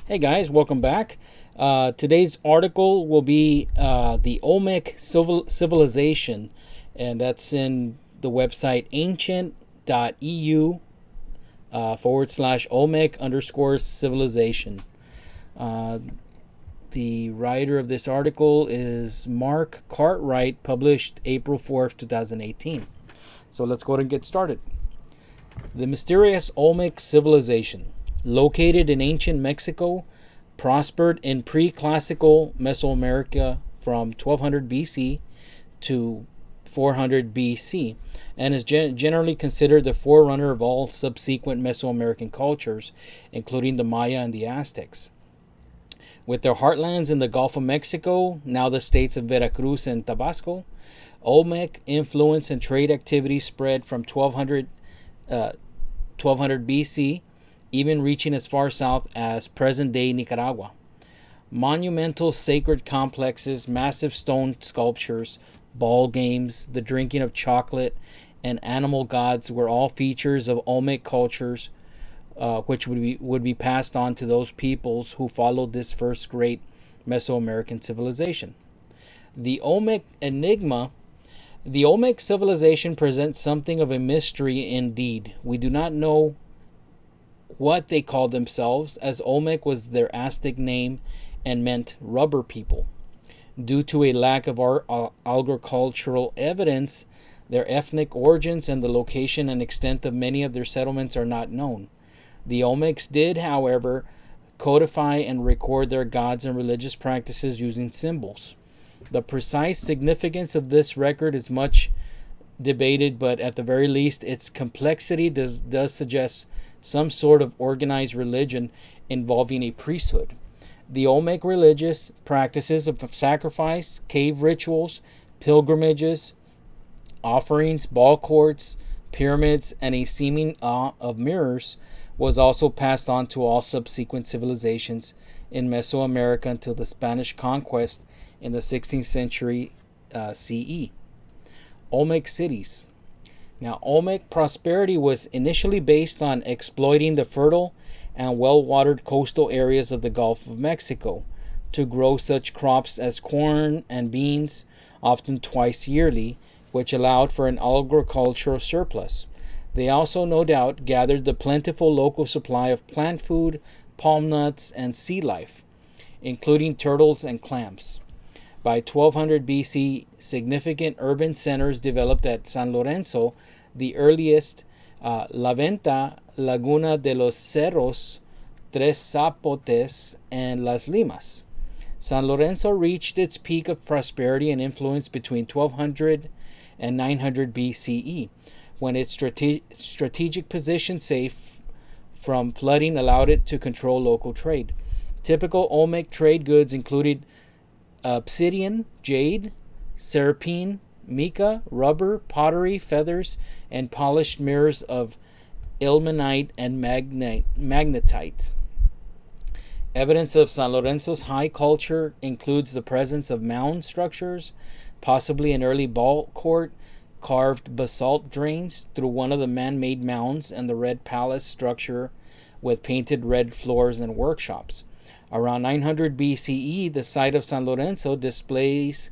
Hey guys, welcome back. Today's article will be the Olmec civilization, and that's in the website ancient.eu / Olmec _ civilization. Uh, the writer of this article is Mark Cartwright, published April 4th, 2018. So let's go ahead and get started. The mysterious Olmec civilization, located in ancient Mexico, prospered in pre-classical Mesoamerica from 1200 BC to 400 BC, and is generally considered the forerunner of all subsequent Mesoamerican cultures, including the Maya and the Aztecs. With their heartlands in the Gulf of Mexico, now the states of Veracruz and Tabasco, Olmec influence and trade activity spread from 1200 BC, even reaching as far south as present-day Nicaragua. Monumental sacred complexes, massive stone sculptures, ball games, the drinking of chocolate, and animal gods were all features of Olmec cultures, which would be passed on to those peoples who followed this first great Mesoamerican civilization. The Olmec enigma. The Olmec civilization presents something of a mystery indeed. We do not know what they called themselves, as Olmec was their Aztec name and meant rubber people. Due to a lack of agricultural evidence, their ethnic origins and the location and extent of many of their settlements are not known. The Olmecs did, however, codify and record their gods and religious practices using symbols. The precise significance of this record is much debated, but at the very least, its complexity does suggest some sort of organized religion involving a priesthood. The Olmec religious practices of sacrifice, cave rituals, pilgrimages, offerings, ball courts, pyramids, and a seeming awe of mirrors was also passed on to all subsequent civilizations in Mesoamerica until the Spanish conquest in the 16th century CE. Olmec cities. Now, Olmec prosperity was initially based on exploiting the fertile and well-watered coastal areas of the Gulf of Mexico to grow such crops as corn and beans, often twice yearly, which allowed for an agricultural surplus. They also, no doubt, gathered the plentiful local supply of plant food, palm nuts, and sea life, including turtles and clams. By 1200 BC, significant urban centers developed at San Lorenzo, the earliest, La Venta, Laguna de los Cerros, Tres Zapotes, and Las Limas. San Lorenzo reached its peak of prosperity and influence between 1200 and 900 BCE, when its strategic position, safe from flooding, allowed it to control local trade. Typical Olmec trade goods included obsidian, jade, serpentine, mica, rubber, pottery, feathers, and polished mirrors of ilmenite and magnetite. Evidence of San Lorenzo's high culture includes the presence of mound structures, possibly an early ball court, carved basalt drains through one of the man-made mounds, and the red palace structure with painted red floors and workshops. Around 900 BCE, the site of San Lorenzo displays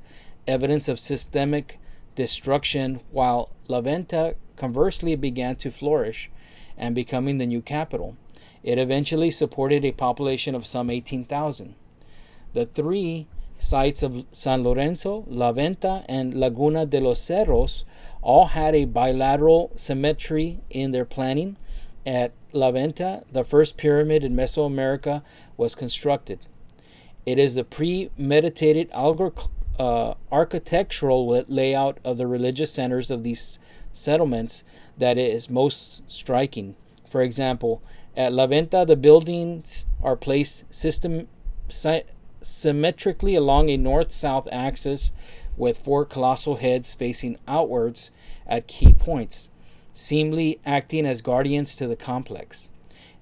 evidence of systemic destruction, while La Venta conversely began to flourish and becoming the new capital. It eventually supported a population of some 18,000. The three sites of San Lorenzo, La Venta, and Laguna de los Cerros all had a bilateral symmetry in their planning. At La Venta, the first pyramid in Mesoamerica was constructed. It is the premeditated architectural layout of the religious centers of these settlements that is most striking. For example, at La Venta, the buildings are placed symmetrically along a north-south axis with four colossal heads facing outwards at key points, seemingly acting as guardians to the complex.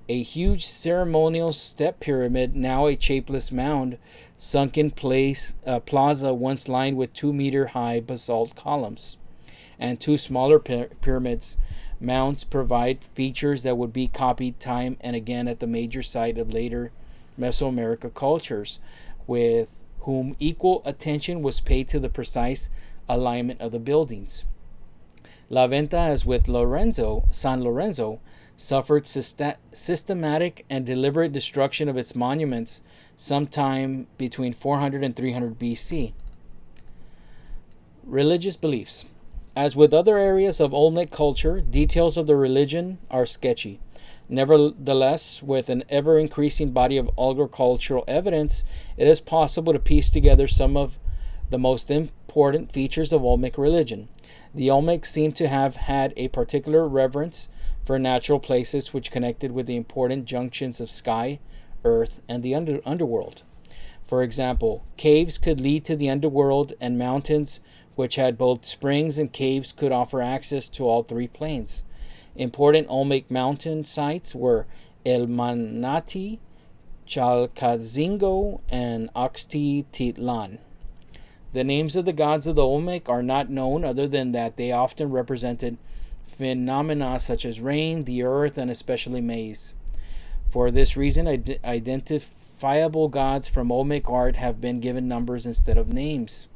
A huge ceremonial step pyramid, now a shapeless mound, sunk in place, plaza once lined with 2-meter high basalt columns, and two smaller pyramids mounds provide features that would be copied time and again at the major site of later Mesoamerica cultures, with whom equal attention was paid to the precise alignment of the buildings. La Venta, as with San Lorenzo, suffered systematic and deliberate destruction of its monuments sometime between 400 and 300 BC. Religious beliefs. As with other areas of Olmec culture, details of the religion are sketchy. Nevertheless, with an ever-increasing body of agricultural evidence, it is possible to piece together some of the most important features of Olmec religion. The Olmecs seem to have had a particular reverence for natural places which connected with the important junctions of sky, earth, and the underworld. For example, caves could lead to the underworld, and mountains which had both springs and caves could offer access to all three planes. Important Olmec mountain sites were El Manati, Chalcazingo, and Oxtititlan. The names of the gods of the Olmec are not known, other than that they often represented phenomena such as rain, the earth, and especially maize. For this reason, identifiable gods from Olmec art have been given numbers instead of names.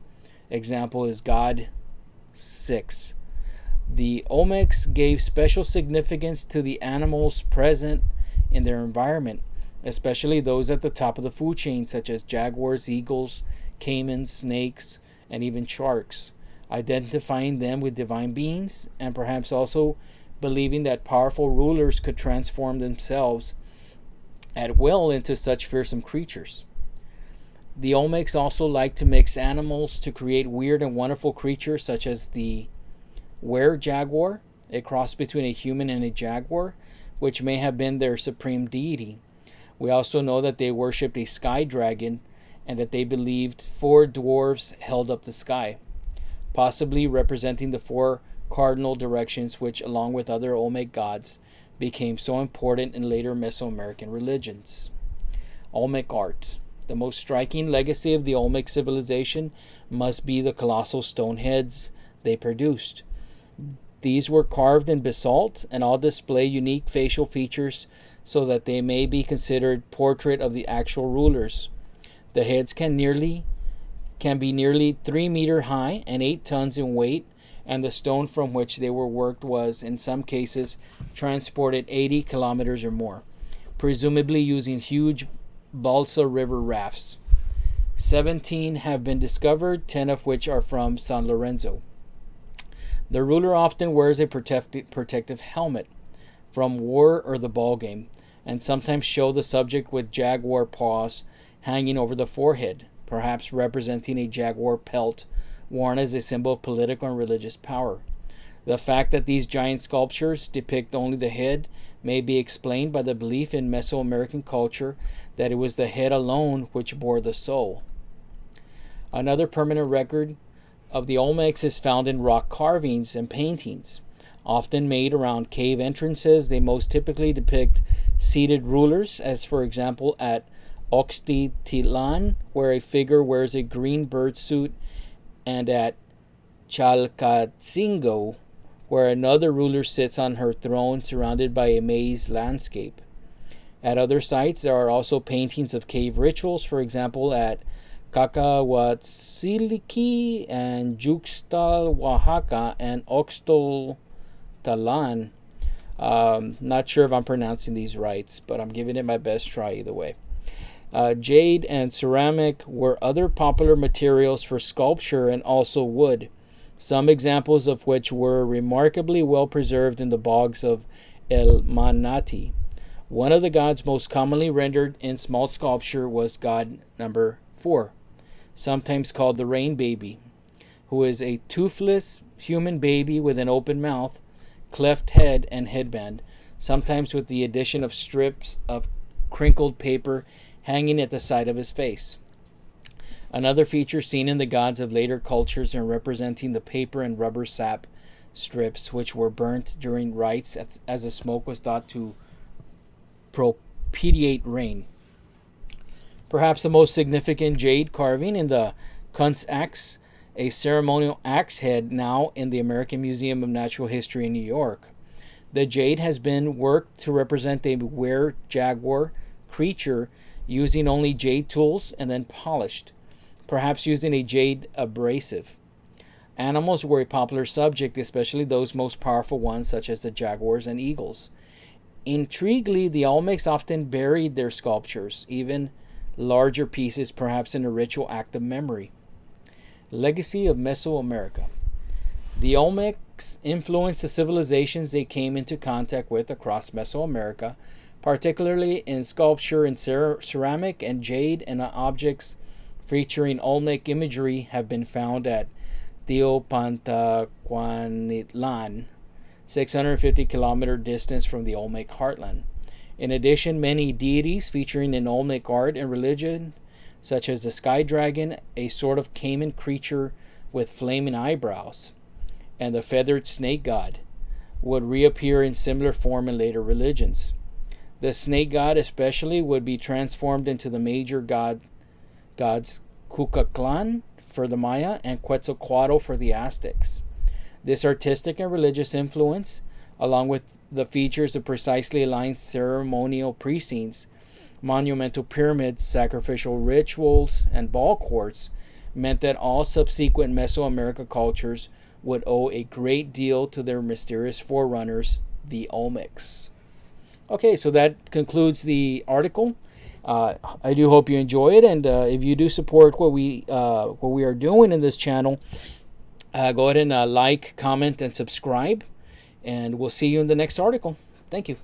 Example is God 6. The Olmecs gave special significance to the animals present in their environment, especially those at the top of the food chain, such as jaguars, eagles, caimans, snakes, and even sharks, identifying them with divine beings, and perhaps also believing that powerful rulers could transform themselves at will into such fearsome creatures. The Olmecs also liked to mix animals to create weird and wonderful creatures, such as the were-jaguar, a cross between a human and a jaguar, which may have been their supreme deity. We also know that they worshipped a sky dragon, and that they believed 4 dwarves held up the sky, possibly representing the 4 cardinal directions which, along with other Olmec gods, became so important in later Mesoamerican religions. Olmec art. The most striking legacy of the Olmec civilization must be the colossal stone heads they produced. These were carved in basalt and all display unique facial features so that they may be considered portrait of the actual rulers. The heads can be nearly 3 meters high and 8 tons in weight, and the stone from which they were worked was, in some cases, transported 80 kilometers or more, presumably using huge balsa river rafts. 17 have been discovered, 10 of which are from San Lorenzo. The ruler often wears a protective helmet from war or the ball game, and sometimes show the subject with jaguar paws hanging over the forehead, perhaps representing a jaguar pelt worn as a symbol of political and religious power. The fact that these giant sculptures depict only the head may be explained by the belief in Mesoamerican culture that it was the head alone which bore the soul. Another permanent record of the Olmecs is found in rock carvings and paintings, often made around cave entrances. They most typically depict seated rulers, as for example at Oxtititlan, where a figure wears a green bird suit, and at Chalcazingo, where another ruler sits on her throne surrounded by a maize landscape. At other sites, there are also paintings of cave rituals, for example at Cacahuatziliki and Juxtal, Oaxaca, and Oxtoltalan. Not sure if I'm pronouncing these right, but I'm giving it my best try either way. Jade and ceramic were other popular materials for sculpture, and also wood, some examples of which were remarkably well preserved in the bogs of El Manati. One of the gods most commonly rendered in small sculpture was god number 4, sometimes called the rain baby, who is a toothless human baby with an open mouth, cleft head, and headband, sometimes with the addition of strips of crinkled paper hanging at the side of his face. Another feature seen in the gods of later cultures and representing the paper and rubber sap strips which were burnt during rites, as the smoke was thought to propitiate rain. Perhaps the most significant jade carving in the Kunst axe, a ceremonial axe head now in the American Museum of Natural History in New York. The jade has been worked to represent a were-jaguar creature using only jade tools and then polished, perhaps using a jade abrasive. Animals were a popular subject, especially those most powerful ones, such as the jaguars and eagles. Intriguingly, the Olmecs often buried their sculptures, even larger pieces, perhaps in a ritual act of memory. Legacy of Mesoamerica. The Olmecs influenced the civilizations they came into contact with across Mesoamerica, particularly in sculpture and ceramic and jade, and objects featuring Olmec imagery have been found at Teopantacuanitlan, 650-kilometer distance from the Olmec heartland. In addition, many deities featuring in Olmec art and religion, such as the sky dragon, a sort of caiman creature with flaming eyebrows, and the feathered snake god, would reappear in similar form in later religions. The snake god especially would be transformed into the major gods Cucaclan for the Maya and Quetzalcoatl for the Aztecs. This artistic and religious influence, along with the features of precisely aligned ceremonial precincts, monumental pyramids, sacrificial rituals, and ball courts, meant that all subsequent Mesoamerican cultures would owe a great deal to their mysterious forerunners, the Olmecs. Okay, so that concludes the article. I do hope you enjoy it, and if you do support what we are doing in this channel, go ahead and like, comment, and subscribe, and we'll see you in the next article. Thank you.